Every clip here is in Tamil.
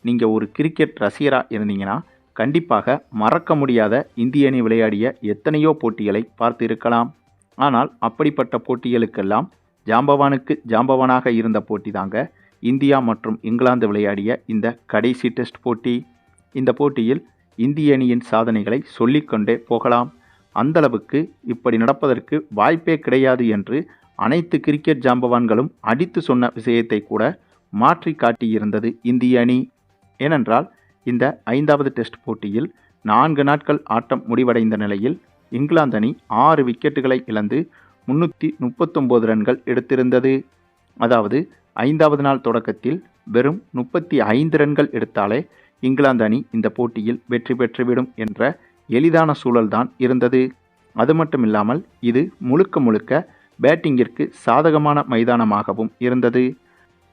நீங்கள் ஒரு கிரிக்கெட் ரசிகராக இருந்தீங்கன்னா கண்டிப்பாக மறக்க முடியாத இந்திய அணி விளையாடிய எத்தனையோ போட்டிகளை பார்த்து இருக்கலாம். ஆனால் அப்படிப்பட்ட போட்டிகளுக்கெல்லாம் ஜாம்பவானுக்கு ஜாம்பவானாக இருந்த போட்டி தாங்க இந்தியா மற்றும் இங்கிலாந்து விளையாடிய இந்த கடைசி டெஸ்ட் போட்டி. இந்த போட்டியில் இந்திய அணியின் சாதனைகளை சொல்லிக்கொண்டே போகலாம். அந்தளவுக்கு இப்படி நடப்பதற்கு வாய்ப்பே கிடையாது என்று அனைத்து கிரிக்கெட் ஜாம்பவான்களும் அடித்து சொன்ன விஷயத்தை கூட மாற்றி காட்டியிருந்தது இந்திய அணி. ஏனென்றால் இந்த 5வது டெஸ்ட் போட்டியில் 4 நாட்கள் ஆட்டம் முடிவடைந்த நிலையில் இங்கிலாந்து அணி 6 விக்கெட்டுகளை இழந்து 339 ரன்கள் எடுத்திருந்தது. அதாவது 5வது நாள் தொடக்கத்தில் வெறும் 35 ரன்கள் எடுத்தாலே இங்கிலாந்து அணி இந்த போட்டியில் வெற்றி பெற்றுவிடும் என்ற எளிதான சூழல்தான் இருந்தது. அது மட்டுமில்லாமல் இது முழுக்க முழுக்க பேட்டிங்கிற்கு சாதகமான மைதானமாகவும் இருந்தது.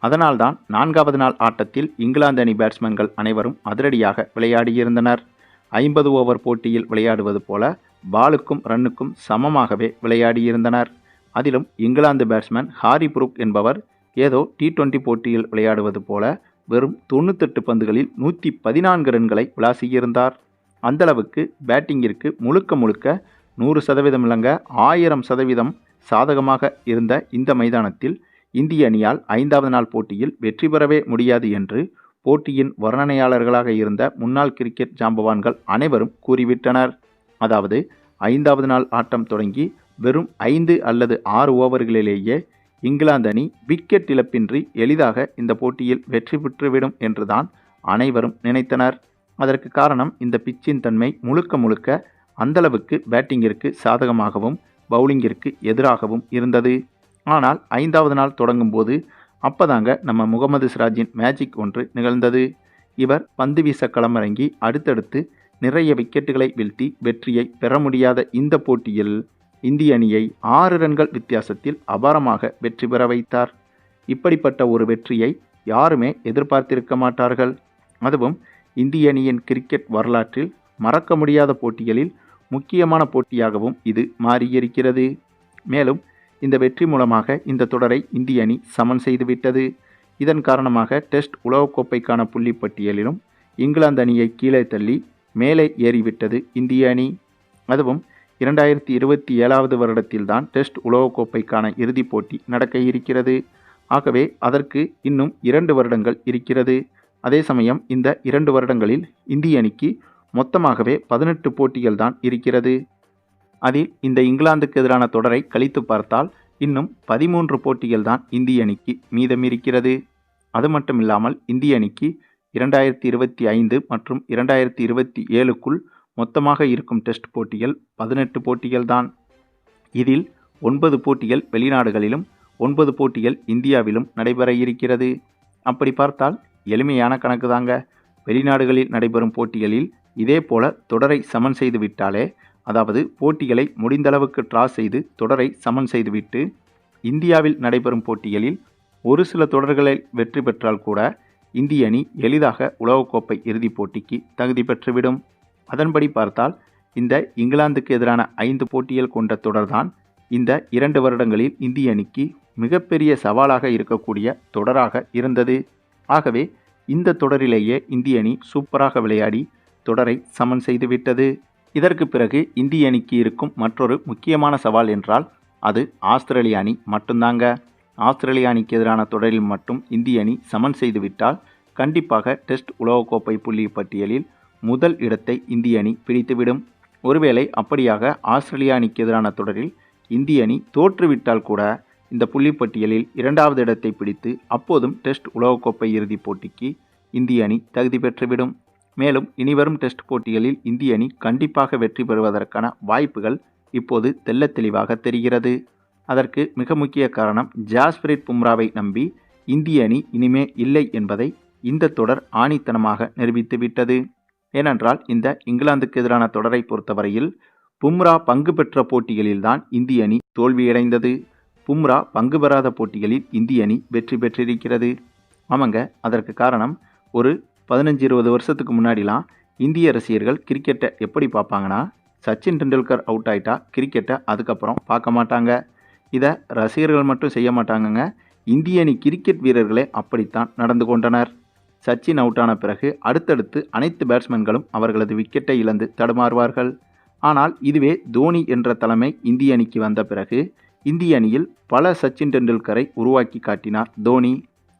அதனால்தான் 4வது நாள் ஆட்டத்தில் இங்கிலாந்து அணி பேட்ஸ்மேன்கள் அனைவரும் அதிரடியாக விளையாடியிருந்தனர். 50 ஓவர் போட்டியில் விளையாடுவது போல பாலுக்கும் ரன்னுக்கும் சமமாகவே விளையாடியிருந்தனர். அதிலும் இங்கிலாந்து பேட்ஸ்மேன் ஹாரி புரூக் என்பவர் ஏதோ T20 போட்டியில் விளையாடுவது போல வெறும் 98 பந்துகளில் 114 ரன்களை விளாசியிருந்தார். அந்தளவுக்கு பேட்டிங்கிற்கு முழுக்க முழுக்க 100% இல்லைங்க 1000% சாதகமாக இருந்த இந்த மைதானத்தில் இந்திய அணியால் 5வது நாள் போட்டியில் வெற்றி பெறவே முடியாது என்று போட்டியின் வர்ணனையாளர்களாக இருந்த முன்னாள் கிரிக்கெட் ஜாம்பவான்கள் அனைவரும் கூறிவிட்டனர். அதாவது 5வது நாள் ஆட்டம் தொடங்கி வெறும் 5 அல்லது 6 ஓவர்களிலேயே இங்கிலாந்து அணி விக்கெட் இழப்பின்றி எளிதாக இந்த போட்டியில் வெற்றி பெற்றுவிடும் என்றுதான் அனைவரும் நினைத்தனர். அதற்கு காரணம் இந்த பிச்சின் தன்மை முழுக்க முழுக்க அந்தளவுக்கு பேட்டிங்கிற்கு சாதகமாகவும் பவுலிங்கிற்கு எதிராகவும் இருந்தது. ஆனால் 5வது நாள் தொடங்கும் போது அப்பதாங்க நம்ம முகமது சிராஜின் மேஜிக் ஒன்று நிகழ்ந்தது. இவர் பந்து வீச களமிறங்கி அடுத்தடுத்து நிறைய விக்கெட்டுகளை வீழ்த்தி வெற்றியை பெற முடியாத இந்த போட்டியில் இந்திய அணியை 6 ரன்கள் வித்தியாசத்தில் அபாரமாக வெற்றி பெற வைத்தார். இப்படிப்பட்ட ஒரு வெற்றியை யாருமே எதிர்பார்த்திருக்க மாட்டார்கள். அதுவும் இந்திய அணியின் கிரிக்கெட் வரலாற்றில் மறக்க முடியாத போட்டிகளில் முக்கியமான போட்டியாகவும் இது மாறியிருக்கிறது. மேலும் இந்த வெற்றி மூலமாக இந்த தொடரை இந்திய அணி சமன் செய்துவிட்டது. இதன் காரணமாக டெஸ்ட் உலகக்கோப்பைக்கான புள்ளி பட்டியலிலும் இங்கிலாந்து அணியை கீழே தள்ளி மேலே ஏறிவிட்டது இந்திய அணி. அதுவும் 2027வது வருடத்தில்தான் டெஸ்ட் உலகக்கோப்பைக்கான இறுதிப் போட்டி நடக்க இருக்கிறது. ஆகவே அதற்கு இன்னும் 2 வருடங்கள் இருக்கிறது. அதே சமயம் இந்த 2 வருடங்களில் இந்திய அணிக்கு மொத்தமாகவே 18 போட்டிகள் தான் இருக்கிறது. அதில் இந்த இங்கிலாந்துக்கு எதிரான தொடரை கழித்து பார்த்தால் இன்னும் 13 போட்டிகள் தான் இந்திய அணிக்கு மீதமிருக்கிறது. அது மட்டுமில்லாமல் இந்திய அணிக்கு 2025 மற்றும் 2027க்குள் மொத்தமாக இருக்கும் டெஸ்ட் போட்டிகள் 18 போட்டிகள் தான். இதில் 9 போட்டிகள் வெளிநாடுகளிலும் 9 போட்டிகள் இந்தியாவிலும் நடைபெற இருக்கிறது. அப்படி பார்த்தால் எளிமையான கணக்கு தாங்க. வெளிநாடுகளில் நடைபெறும் போட்டிகளில் இதே போல தொடரை சமன் செய்து விட்டாலே, அதாவது போட்டிகளை முடிந்தளவுக்கு டிரா செய்து தொடரை சமன் செய்துவிட்டு இந்தியாவில் நடைபெறும் போட்டிகளில் ஒரு சில தொடர்களை வெற்றி பெற்றால் கூட இந்திய அணி எளிதாக உலகக்கோப்பை இறுதிப் போட்டிக்கு தகுதி பெற்றுவிடும். அதன்படி பார்த்தால் இந்த இங்கிலாந்துக்கு எதிரான 5 போட்டிகள் கொண்ட தொடர்தான் இந்த 2 வருடங்களில் இந்திய அணிக்கு மிகப்பெரிய சவாலாக இருக்கக்கூடிய தொடராக இருந்தது. ஆகவே இந்த தொடரிலேயே இந்திய அணி சூப்பராக விளையாடி தொடரை சமன் செய்துவிட்டது. இதற்கு பிறகு இந்திய அணிக்கு இருக்கும் மற்றொரு முக்கியமான சவால் என்றால் அது ஆஸ்திரேலிய அணி மட்டும்தாங்க. ஆஸ்திரேலிய அணிக்கு எதிரான தொடரில் மட்டும் இந்திய அணி சமன் செய்துவிட்டால் கண்டிப்பாக டெஸ்ட் உலகக்கோப்பை புள்ளி பட்டியலில் முதல் இடத்தை இந்திய அணி பிடித்துவிடும். ஒருவேளை அப்படியாக ஆஸ்திரேலிய அணிக்கு எதிரான தொடரில் இந்திய அணி தோற்றுவிட்டால் கூட இந்த புள்ளிப்பட்டியலில் 2வது இடத்தை பிடித்து அப்போதும் டெஸ்ட் உலகக்கோப்பை இறுதிப் போட்டிக்கு இந்திய அணி தகுதி பெற்றுவிடும். மேலும் இனிவரும் டெஸ்ட் போட்டிகளில் இந்திய அணி கண்டிப்பாக வெற்றி பெறுவதற்கான வாய்ப்புகள் இப்போது தெள்ளத் தெளிவாக தெரிகிறது. அதற்கு மிக முக்கிய காரணம் ஜாஸ்பிரிட் பும்ராவை நம்பி இந்திய அணி இனிமே இல்லை என்பதை இந்த தொடர் ஆணித்தனமாக நிரூபித்துவிட்டது. ஏனென்றால் இந்த இங்கிலாந்துக்கு எதிரான தொடரை பொறுத்தவரையில் பும்ரா பங்கு பெற்ற போட்டிகளில்தான் இந்திய அணி தோல்வியடைந்தது. பும்ரா பங்கு பெறாத போட்டிகளில் இந்திய அணி வெற்றி பெற்றிருக்கிறது. ஆமாங்க, அதற்கு காரணம் ஒரு 15-20 வருஷத்துக்கு முன்னாடிலாம் இந்திய ரசிகர்கள் கிரிக்கெட்டை எப்படி பார்ப்பாங்கன்னா, சச்சின் டெண்டுல்கர் அவுட் ஆகிட்டா கிரிக்கெட்டை அதுக்கப்புறம் பார்க்க மாட்டாங்க. இதை ரசிகர்கள் மட்டும் செய்ய மாட்டாங்கங்க, இந்திய அணி கிரிக்கெட் வீரர்களே அப்படித்தான் நடந்து கொண்டனர். சச்சின் அவுட்டான பிறகு அடுத்தடுத்து அனைத்து பேட்ஸ்மேன்களும் அவர்களது விக்கெட்டை இழந்து தடுமாறுவார்கள். ஆனால் இதுவே தோனி என்ற தலைமை இந்திய அணிக்கு வந்த பிறகு இந்திய அணியில் பல சச்சின் டெண்டுல்கரை உருவாக்கி காட்டினார் தோனி.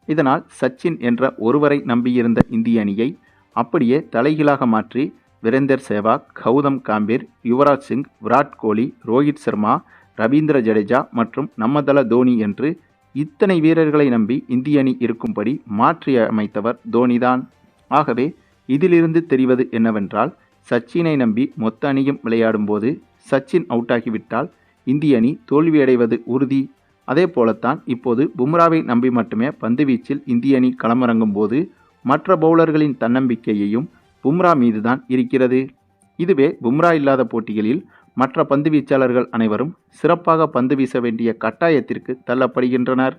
இதனால் சச்சின் என்ற ஒருவரை நம்பியிருந்த இந்திய அணியை அப்படியே தலைகீழாக மாற்றி வீரேந்தர் சேவாக், கௌதம் காம்பீர், யுவராஜ் சிங், விராட் கோலி, ரோஹித் சர்மா, ரவீந்திர ஜடேஜா மற்றும் நம்மதள தோனி என்று இத்தனை வீரர்களை நம்பி இந்திய அணி இருக்கும்படி மாற்றி அமைத்தவர் தோனிதான். ஆகவே இதிலிருந்து தெரிவது என்னவென்றால், சச்சினை நம்பி மொத்த அணியும் விளையாடும்போது சச்சின் அவுட் ஆகிவிட்டால் இந்திய அணி தோல்வியடைவது உறுதி. அதே போலத்தான் இப்போது பும்ராவை நம்பி மட்டுமே பந்துவீச்சில் இந்திய அணி களமிறங்கும் போது மற்ற பவுலர்களின் தன்னம்பிக்கையையும் பும்ரா மீதுதான் இருக்கிறது. இதுவே பும்ரா இல்லாத போட்டிகளில் மற்ற பந்து வீச்சாளர்கள் அனைவரும் சிறப்பாக பந்து வீச வேண்டிய கட்டாயத்திற்கு தள்ளப்படுகின்றனர்.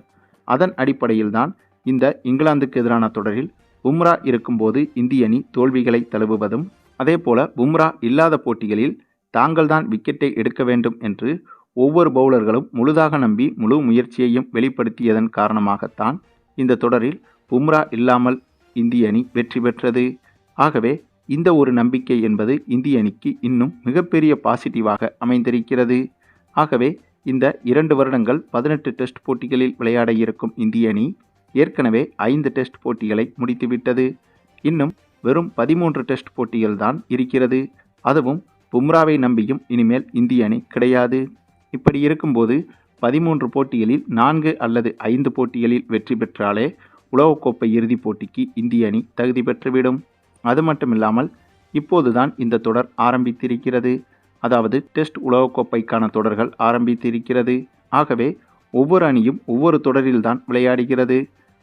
அதன் அடிப்படையில்தான் இந்த இங்கிலாந்துக்கு எதிரான தொடரில் பும்ரா இருக்கும்போது இந்திய அணி தோல்விகளை தழுவுவதும், அதேபோல பும்ரா இல்லாத போட்டிகளில் தாங்கள்தான் விக்கெட்டை எடுக்க வேண்டும் என்று ஒவ்வொரு பவுலர்களும் முழுதாக நம்பி முழு முயற்சியையும் வெளிப்படுத்தியதன் காரணமாகத்தான் இந்த தொடரில் பும்ரா இல்லாமல் இந்திய அணி வெற்றி பெற்றது. ஆகவே இந்த ஒரு நம்பிக்கை என்பது இந்திய அணிக்கு இன்னும் மிகப்பெரிய பாசிட்டிவாக அமைந்திருக்கிறது. ஆகவே இந்த 2 வருடங்கள் 18 டெஸ்ட் போட்டிகளில் விளையாட இருக்கும் இந்திய அணி ஏற்கனவே 5 டெஸ்ட் போட்டிகளை முடித்துவிட்டது. இன்னும் வெறும் 13 டெஸ்ட் போட்டிகள் தான் இருக்கிறது. அதுவும் பும்ராவை நம்பியும் இனிமேல் இந்திய அணி கிடையாது. இப்படி இருக்கும்போது 13 போட்டிகளில் 4 அல்லது 5 போட்டிகளில் வெற்றி பெற்றாலே உலகக்கோப்பை இறுதிப் போட்டிக்கு இந்திய அணி தகுதி பெற்றுவிடும். அது மட்டுமில்லாமல் இப்போதுதான் இந்த தொடர் ஆரம்பித்திருக்கிறது. அதாவது டெஸ்ட் உலகக்கோப்பைக்கான தொடர்கள் ஆரம்பித்திருக்கிறது. ஆகவே ஒவ்வொரு அணியும் ஒவ்வொரு தொடரில்தான் விளையாடுகிறது.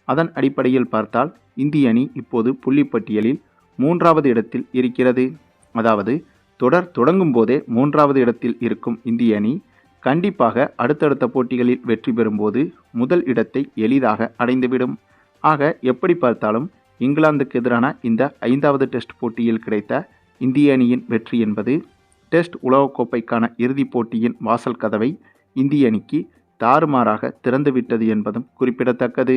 அதன் அடிப்படையில் பார்த்தால் இந்திய அணி இப்போது புள்ளிப்பட்டியலில் 3வது இடத்தில் இருக்கிறது. அதாவது தொடர் தொடங்கும் போதே 3வது இடத்தில் இருக்கும் இந்திய அணி கண்டிப்பாக அடுத்தடுத்த போட்டிகளில் வெற்றி பெறும்போது முதல் இடத்தை எளிதாக அடைந்துவிடும். ஆக எப்படி பார்த்தாலும் இங்கிலாந்துக்கு எதிரான இந்த 5வது டெஸ்ட் போட்டியில் கிடைத்த இந்திய அணியின் வெற்றி என்பது டெஸ்ட் உலகக்கோப்பைக்கான இறுதிப் போட்டியின் வாசல் கதவை இந்திய அணிக்கு தாறுமாறாக திறந்துவிட்டது என்பதும் குறிப்பிடத்தக்கது.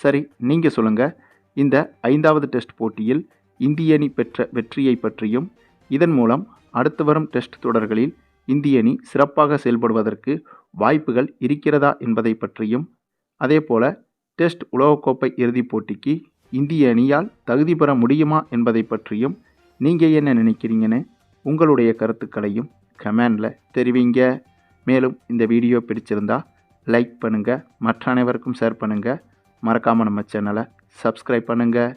சரி, நீங்கள் சொல்லுங்கள், இந்த 5வது டெஸ்ட் போட்டியில் இந்திய அணி பெற்ற வெற்றியை பற்றியும், இதன் மூலம் அடுத்து வரும் டெஸ்ட் தொடர்களில் இந்திய அணி சிறப்பாக செயல்படுவதற்கு வாய்ப்புகள் இருக்கிறதா என்பதை பற்றியும், அதேபோல டெஸ்ட் உலகக்கோப்பை இறுதிப் போட்டிக்கு இந்திய அணியால் தகுதி பெற முடியுமா என்பதை பற்றியும் நீங்கள் என்ன நினைக்கிறீங்கன்னு உங்களுடைய கருத்துக்களையும் கமெண்டில் தெரிவிங்க. மேலும் இந்த வீடியோ பிடிச்சிருந்தா லைக் பண்ணுங்கள், மற்ற அனைவருக்கும் ஷேர் பண்ணுங்கள், மறக்காமல் நம்ம சேனலை சப்ஸ்கிரைப் பண்ணுங்கள்.